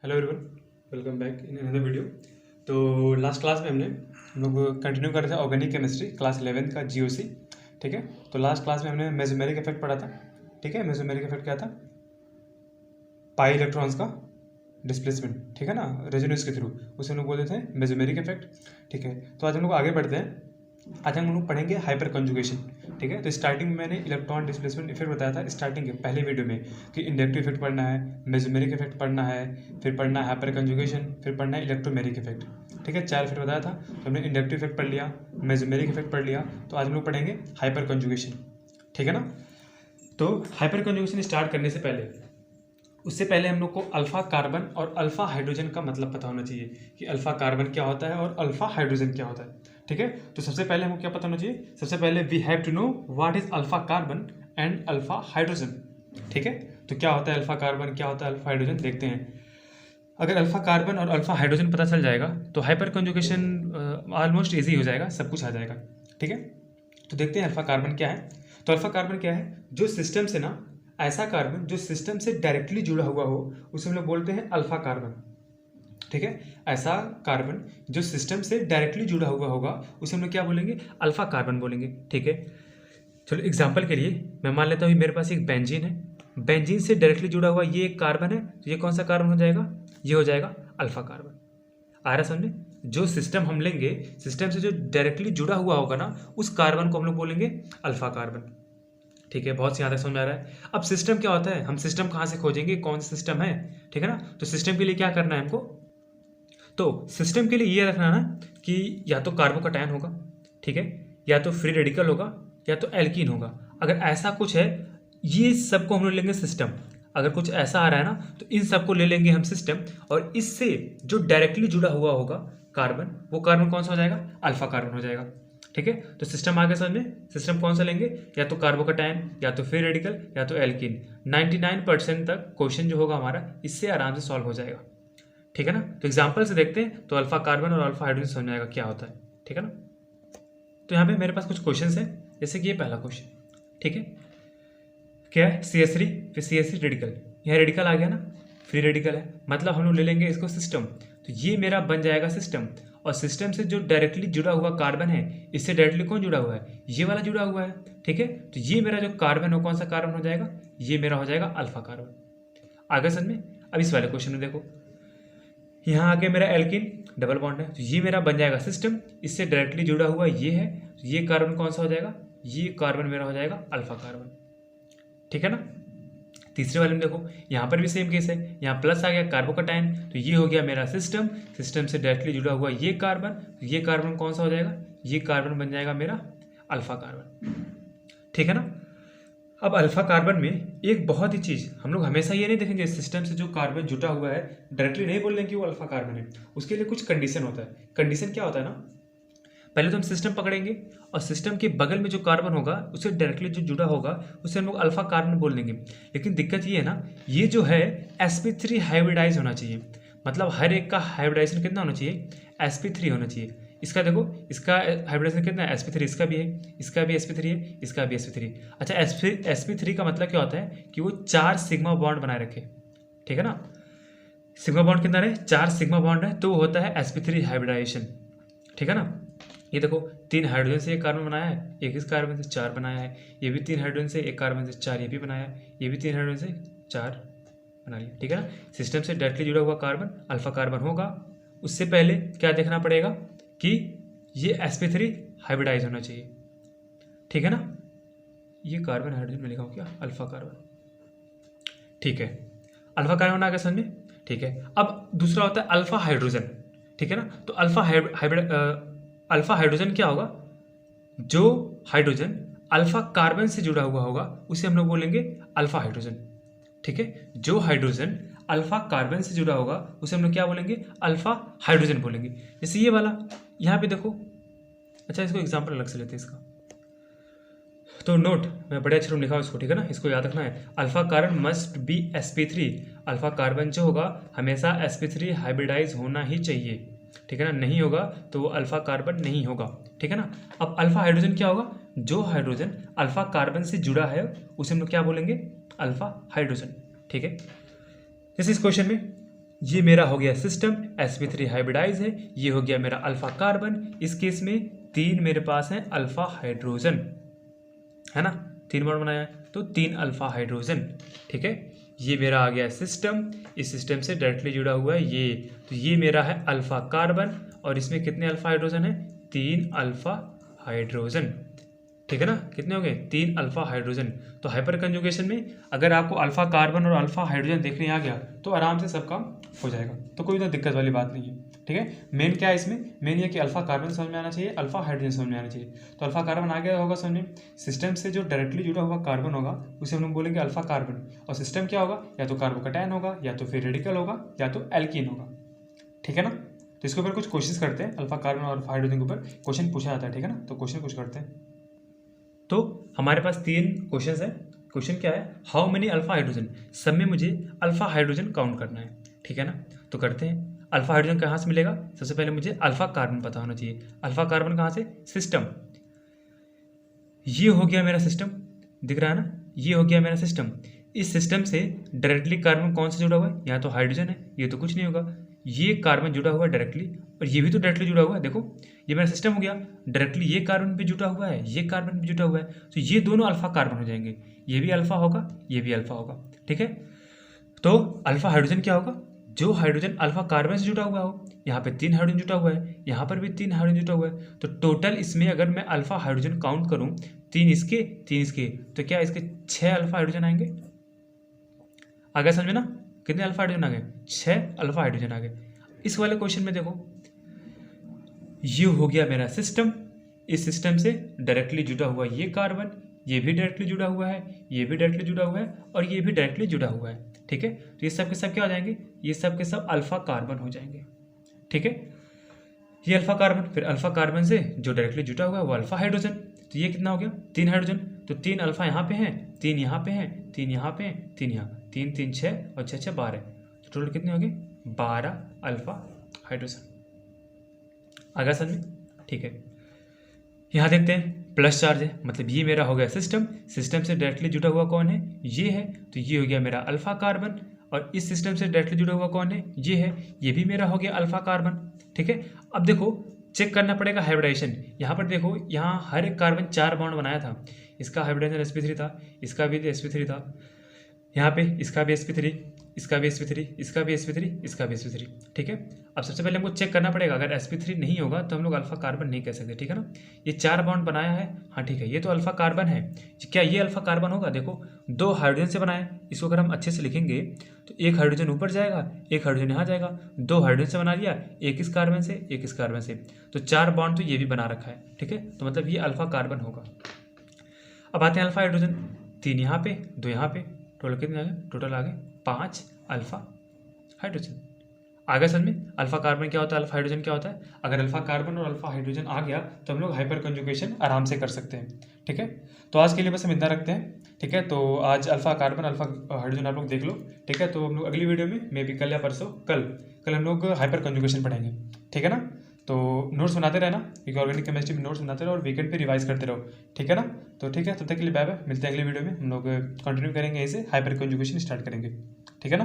Hello everyone, welcome back in another video. तो last class में हम लोग कंटिन्यू कर रहे थे ऑर्गेनिक केमिस्ट्री क्लास 11 का जीओसी। ठीक है, तो लास्ट क्लास में हमने मेसोमेरिक इफेक्ट पढ़ा था। ठीक है, मेसोमेरिक इफेक्ट क्या था? पाई इलेक्ट्रॉन्स का डिस्प्लेसमेंट, ठीक है ना, रेजोनेंस के थ्रू, उसे हम लोग बोलते थे मेसोमेरिक इफेक्ट। ठीक है, तो आज हम लोग आगे बढ़ते हैं। आज हम लोग पढ़ेंगे हाइपर कंजुगेशन। ठीक है, तो स्टार्टिंग में मैंने इलेक्ट्रॉन डिस्प्लेसमेंट इफेक्ट बताया था स्टार्टिंग के पहले वीडियो में कि इंडक्टिव इफेक्ट पढ़ना है, मेसोमेरिक इफेक्ट पढ़ना है, फिर पढ़ना है हाइपर कंजुगेशन, फिर पढ़ना है इलेक्ट्रोमेरिक इफेक्ट। ठीक है, 4 इफेक्ट बताया था। तो हमने इंडक्टिव इफेक्ट पढ़ लिया, मेसोमेरिक इफेक्ट पढ़ लिया, तो आज हम लोग पढ़ेंगे हाइपर कंजुगेशन। ठीक है ना, तो हाइपर कंजुगेशन स्टार्ट करने से पहले, उससे पहले हम लोग को अल्फा कार्बन और अल्फा हाइड्रोजन का मतलब पता होना चाहिए कि अल्फा कार्बन क्या होता है और अल्फा हाइड्रोजन क्या होता है। ठीक है, तो सबसे पहले हमको क्या पता होना चाहिए? सबसे पहले we have to know what is alpha carbon and alpha hydrogen. ठीक है, तो क्या होता है अल्फा कार्बन, क्या होता है अल्फा हाइड्रोजन, देखते हैं। अगर अल्फा कार्बन और अल्फा हाइड्रोजन पता चल जाएगा तो हाइपर कंजुगेशन ऑलमोस्ट ईजी हो जाएगा, सब कुछ आ जाएगा। ठीक है, तो देखते हैं अल्फा कार्बन क्या है। तो अल्फा कार्बन क्या है? जो सिस्टम से ना, ऐसा कार्बन जो सिस्टम से डायरेक्टली जुड़ा हुआ हो उसे हम लोग बोलते हैं अल्फा कार्बन। ठीक है, ऐसा कार्बन जो सिस्टम से डायरेक्टली जुड़ा हुआ होगा उसे हम लोग क्या बोलेंगे? अल्फा कार्बन बोलेंगे। ठीक है, चलो एग्जांपल के लिए मैं मान लेता हूँ मेरे पास एक बेंजीन है, बेंजीन से डायरेक्टली जुड़ा हुआ ये एक कार्बन है, तो ये कौन सा कार्बन हो जाएगा? ये हो जाएगा अल्फा कार्बन। आ रहा समझे? जो सिस्टम हम लेंगे, सिस्टम से जो डायरेक्टली जुड़ा हुआ होगा ना, उस कार्बन को हम लोग बोलेंगे अल्फा कार्बन। ठीक है, बहुत सी यहाँ तक समझ में आ रहा है। अब सिस्टम क्या होता है, हम सिस्टम कहाँ से खोजेंगे, कौन सा सिस्टम है? ठीक है ना, तो सिस्टम के लिए क्या करना है हमको? तो सिस्टम के लिए ये रखना ना कि या तो कार्बोकैटायन होगा, ठीक है, या तो फ्री रेडिकल होगा, या तो एल्कीन होगा। अगर ऐसा कुछ है, ये सबको हम लोग लेंगे सिस्टम। अगर कुछ ऐसा आ रहा है ना, तो इन सबको ले लेंगे हम सिस्टम, और इससे जो डायरेक्टली जुड़ा हुआ होगा कार्बन, वो कार्बन कौन सा हो जाएगा? अल्फा कार्बन हो जाएगा। ठीक है, तो सिस्टम आगे समझ में, सिस्टम कौन सा लेंगे? या तो कार्बोकैटायन, या तो फ्री रेडिकल, या तो एल्कीन। 99% तक क्वेश्चन जो होगा हमारा इससे आराम से सॉल्व हो जाएगा। ठीक है ना, तो एग्जाम्पल से देखते हैं तो अल्फा कार्बन और अल्फा हाइड्रोजन समझ में आएगा क्या होता है। ठीक है ना, तो यहाँ पे मेरे पास कुछ क्वेश्चन है, जैसे कि ये पहला क्वेश्चन। ठीक है, क्या है? CH3, फिर CH3 रेडिकल, यहाँ रेडिकल आ गया ना, फ्री रेडिकल है, मतलब हम लोग ले लेंगे इसको सिस्टम। तो ये मेरा बन जाएगा सिस्टम, और सिस्टम से जो डायरेक्टली जुड़ा हुआ कार्बन है, इससे डायरेक्टली कौन जुड़ा हुआ है? ये वाला जुड़ा हुआ है। ठीक है, तो ये मेरा जो कार्बन है कौन सा कार्बन हो जाएगा? ये मेरा हो जाएगा अल्फा कार्बन। आगे समझ में? अब इस वाले क्वेश्चन में देखो, यहाँ आके मेरा एल्किन डबल बॉन्ड है, तो ये मेरा बन जाएगा सिस्टम, इससे डायरेक्टली जुड़ा हुआ ये है, तो ये कार्बन कौन सा हो जाएगा? ये कार्बन मेरा हो जाएगा अल्फा कार्बन। ठीक है ना, तीसरे वाले में देखो, यहाँ पर भी सेम केस है, यहाँ प्लस आ गया कार्बोकैटायन, तो ये हो गया मेरा सिस्टम, सिस्टम से डायरेक्टली जुड़ा हुआ ये कार्बन, तो ये कार्बन कौन सा हो जाएगा? ये कार्बन बन जाएगा मेरा अल्फा कार्बन। ठीक है ना, अब अल्फा कार्बन में एक बहुत ही चीज़, हम लोग हमेशा ये नहीं देखेंगे सिस्टम से जो कार्बन जुटा हुआ है डायरेक्टली नहीं बोल रहे कि वो अल्फा कार्बन है, उसके लिए कुछ कंडीशन होता है। कंडीशन क्या होता है ना, पहले तो हम सिस्टम पकड़ेंगे और सिस्टम के बगल में जो कार्बन होगा उससे डायरेक्टली जो जुड़ा होगा उसे हम लोग अल्फा कार्बन बोल देंगे। लेकिन दिक्कत ये है ना, ये जो है sp3 हाइब्रिडाइज होना चाहिए, मतलब हर एक का हाइब्रिडाइजेशन कितना होना चाहिए? sp3 होना चाहिए। इसका देखो, इसका हाइब्रिडाइजेशन कितना है? sp3, इसका भी है, इसका भी sp3 है, इसका भी sp3। अच्छा, sp3 का मतलब क्या होता है कि वो 4 सिग्मा बॉन्ड बनाए रखे। ठीक है ना, सिग्मा बॉन्ड कितना है? 4 सिग्मा बॉन्ड है, तो वो होता है sp3 हाइब्रिडाइजेशन। ठीक है ना, ये देखो 3 हाइड्रोजन से एक कार्बन बनाया है, एक इस कार्बन से 4 बनाया है, ये भी 3 हाइड्रोजन से एक कार्बन से 4 ये भी बनाया है, ये भी 3 हाइड्रोजन से 4 बना लिया। ठीक है ना, सिस्टम से डायरेक्टली जुड़ा हुआ कार्बन अल्फा कार्बन होगा। उससे पहले क्या देखना पड़ेगा कि ये sp3 हाइब्रिडाइज होना चाहिए। ठीक है ना, ये कार्बन हाइड्रोजन में लिखा हूँ क्या? Alpha carbon. ठीक है, अल्फा कार्बन आ गया समझ में। ठीक है, अब दूसरा होता है अल्फा हाइड्रोजन। ठीक है ना, तो अल्फा हाइड्रोजन क्या होगा? जो हाइड्रोजन अल्फा कार्बन से जुड़ा हुआ होगा उसे हम लोग बोलेंगे अल्फा हाइड्रोजन। ठीक है, जो हाइड्रोजन अल्फा कार्बन से जुड़ा होगा उसे हम लोग क्या बोलेंगे? अल्फा हाइड्रोजन बोलेंगे। जैसे ये वाला, यहाँ पे देखो, अच्छा इसको एग्जाम्पल अलग से लेते हैं इसका। तो नोट, मैं बड़े अक्षरों में लिखा हूँ इसको, ठीक है ना, इसको याद रखना है। Alpha carbon must be sp3, alpha carbon जो होगा हमेशा sp3 हाइब्रिडाइज होना ही चाहिए। ठीक है ना, नहीं होगा तो वो अल्फा कार्बन नहीं होगा। ठीक है ना, अब अल्फा हाइड्रोजन क्या होगा? जो हाइड्रोजन अल्फा कार्बन से जुड़ा है उसे हम लोग क्या बोलेंगे? Alpha hydrogen. ठीक है, जैसे इस क्वेश्चन में ये मेरा हो गया सिस्टम, sp3 हाइब्रिडाइज है, ये हो गया मेरा अल्फा कार्बन। इस केस में 3 मेरे पास है अल्फा हाइड्रोजन, है ना, 3 बॉन्ड बनाया है तो 3 अल्फा हाइड्रोजन, ठीक है। ये मेरा आ गया सिस्टम, इस सिस्टम से डायरेक्टली जुड़ा हुआ है ये, तो ये मेरा है अल्फा कार्बन और इसमें कितने अल्फा हाइड्रोजन है, 3 अल्फा हाइड्रोजन, ठीक है ना। कितने हो गए, 3 अल्फा हाइड्रोजन। तो हाइपर कंजुगेशन में अगर आपको अल्फा कार्बन और अल्फा हाइड्रोजन देखने आ गया तो आराम से सब काम हो जाएगा, तो कोई तो दिक्कत वाली बात नहीं है, ठीक है। मेन क्या है इसमें, मेन ये कि अल्फा कार्बन समझ में आना चाहिए, अल्फा हाइड्रोजन समझ में आना चाहिए। तो अल्फा कार्बन आ गया होगा समझ में, सिस्टम से जो डायरेक्टली जुड़ा हुआ कार्बन होगा उसे हम लोग बोलेंगे अल्फा कार्बन, और सिस्टम क्या होगा, या तो कार्बोकैटायन होगा, या तो फिर रेडिकल होगा, या तो एल्कीन होगा, ठीक है ना। तो इसके ऊपर कुछ कोशिश करते हैं, अल्फा कार्बन और अल्फा हाइड्रोजन के ऊपर क्वेश्चन पूछा जाता है, ठीक है ना। तो क्वेश्चन कुछ करते हैं। तो हमारे पास 3 क्वेश्चन है। क्वेश्चन क्या है, हाउ मेनी अल्फा हाइड्रोजन, सब में मुझे अल्फा हाइड्रोजन काउंट करना है, ठीक है ना। तो करते हैं। अल्फा हाइड्रोजन कहाँ से मिलेगा, सबसे पहले मुझे अल्फा कार्बन पता होना चाहिए। अल्फा कार्बन कहाँ से, सिस्टम, ये हो गया मेरा सिस्टम, दिख रहा है ना, ये हो गया मेरा सिस्टम। इस सिस्टम से डायरेक्टली कार्बन कौन सा जुड़ा हुआ है, यहाँ तो हाइड्रोजन है, ये तो कुछ नहीं होगा, ये कार्बन जुड़ा हुआ है डायरेक्टली, और ये भी तो डायरेक्टली जुड़ा हुआ है, देखो ये मेरा सिस्टम हो गया, डायरेक्टली ये कार्बन भी जुड़ा हुआ है, ये कार्बन भी जुड़ा हुआ है, तो ये दोनों अल्फा कार्बन हो जाएंगे, ये भी अल्फा होगा, ये भी अल्फा होगा, ठीक है। तो अल्फा हाइड्रोजन क्या होगा, जो हाइड्रोजन अल्फा कार्बन से जुड़ा हुआ हो, यहाँ पे 3 हाइड्रोजन जुड़ा हुआ है, यहाँ पर भी 3 हाइड्रोजन जुड़ा हुआ है, तो टोटल इसमें अगर मैं अल्फा हाइड्रोजन काउंट करूँ 3 इसके 3 इसके, तो क्या इसके 6 अल्फा हाइड्रोजन आएंगे, आ गया समझ में ना, कितने अल्फा हाइड्रोजन आ गए, 6 अल्फा हाइड्रोजन आ गए। इस वाले क्वेश्चन में देखो, ये हो गया मेरा सिस्टम, इस सिस्टम से डायरेक्टली जुड़ा हुआ ये कार्बन, ये भी डायरेक्टली जुड़ा हुआ है, ये भी डायरेक्टली जुड़ा हुआ है, और ये भी डायरेक्टली जुड़ा हुआ है, ठीक है। तो ये सब के सब क्या हो जाएंगे, ये सब के सब अल्फा कार्बन हो जाएंगे, ठीक है। ये अल्फा कार्बन, फिर अल्फा कार्बन से जो डायरेक्टली जुड़ा हुआ है वो अल्फा हाइड्रोजन, तो ये कितना हो गया, 3 हाइड्रोजन, तो 3 अल्फा यहाँ पे हैं, 3 यहाँ पे हैं, 3 यहाँ पे हैं, 3 यहाँ, 3 3 6 और 6 6 12, तो टोटल कितने हो गए, 12 अल्फा हाइड्रोजन। आगे समझ में, ठीक है। यहाँ देखते हैं प्लस चार्ज है, मतलब ये मेरा हो गया सिस्टम, सिस्टम से डायरेक्टली जुड़ा हुआ कौन है, ये है, तो ये हो गया मेरा अल्फा कार्बन, और इस सिस्टम से डायरेक्टली जुड़ा हुआ कौन है, ये है, ये भी मेरा हो गया अल्फा कार्बन, ठीक है। अब देखो चेक करना पड़ेगा हाइब्रिडाइजेशन, यहाँ पर देखो, यहाँ हर एक कार्बन 4 बॉन्ड बनाया था, इसका हाइब्रिडाइजेशन sp3 था, इसका भी sp3 था, यहाँ पे इसका भी sp3, इसका भी sp3, इसका भी sp3, इसका भी sp3, ठीक है। अब सबसे पहले हमको चेक करना पड़ेगा, अगर sp3 नहीं होगा तो हम लोग अल्फा कार्बन नहीं कह सकते, ठीक है ना। ये 4 बॉन्ड बनाया है, हाँ ठीक है, ये तो अल्फा कार्बन है, क्या ये अल्फा कार्बन होगा, देखो 2 हाइड्रोजन से बनाया है, इसको अगर हम अच्छे से लिखेंगे तो एक हाइड्रोजन ऊपर जाएगा, एक हाइड्रोजन यहाँ जाएगा, 2 हाइड्रोजन से बना लिया, एक इस कार्बन से, एक इस कार्बन से, तो 4 बॉन्ड तो ये भी बना रखा है, ठीक है, तो मतलब ये अल्फा कार्बन होगा। अब आते हैं अल्फा हाइड्रोजन, 3 यहाँ पे, 2 यहाँ पे, टोटल कितने आ गए, टोटल आ गए 5 अल्फा हाइड्रोजन। आगे समझ में, अल्फा कार्बन क्या होता है, अल्फा हाइड्रोजन क्या होता है। अगर अल्फा कार्बन और अल्फा हाइड्रोजन आ गया तो हम लोग हाइपर कंजुगेशन आराम से कर सकते हैं, ठीक है। तो आज के लिए बस हम इतना रखते हैं, ठीक है। तो आज अल्फा कार्बन अल्फा हाइड्रोजन आप लोग देख लो, ठीक है। तो हम लोग अगली वीडियो में मे बी कल या परसों, कल हम लोग हाइपर कंजुगेशन पढ़ेंगे, ठीक है ना। तो नोट्स बनाते रहना, क्योंकि ऑर्गेनिक केमिस्ट्री में नोट्स बनाते रहो और वीकेंड पे रिवाइज करते रहो, ठीक है ना। तो ठीक है, तब तक के लिए बाय बाय, मिलते हैं अगली वीडियो में, हम लोग कंटिन्यू करेंगे, इसे हाइपर कंजुगेशन स्टार्ट करेंगे, ठीक है ना।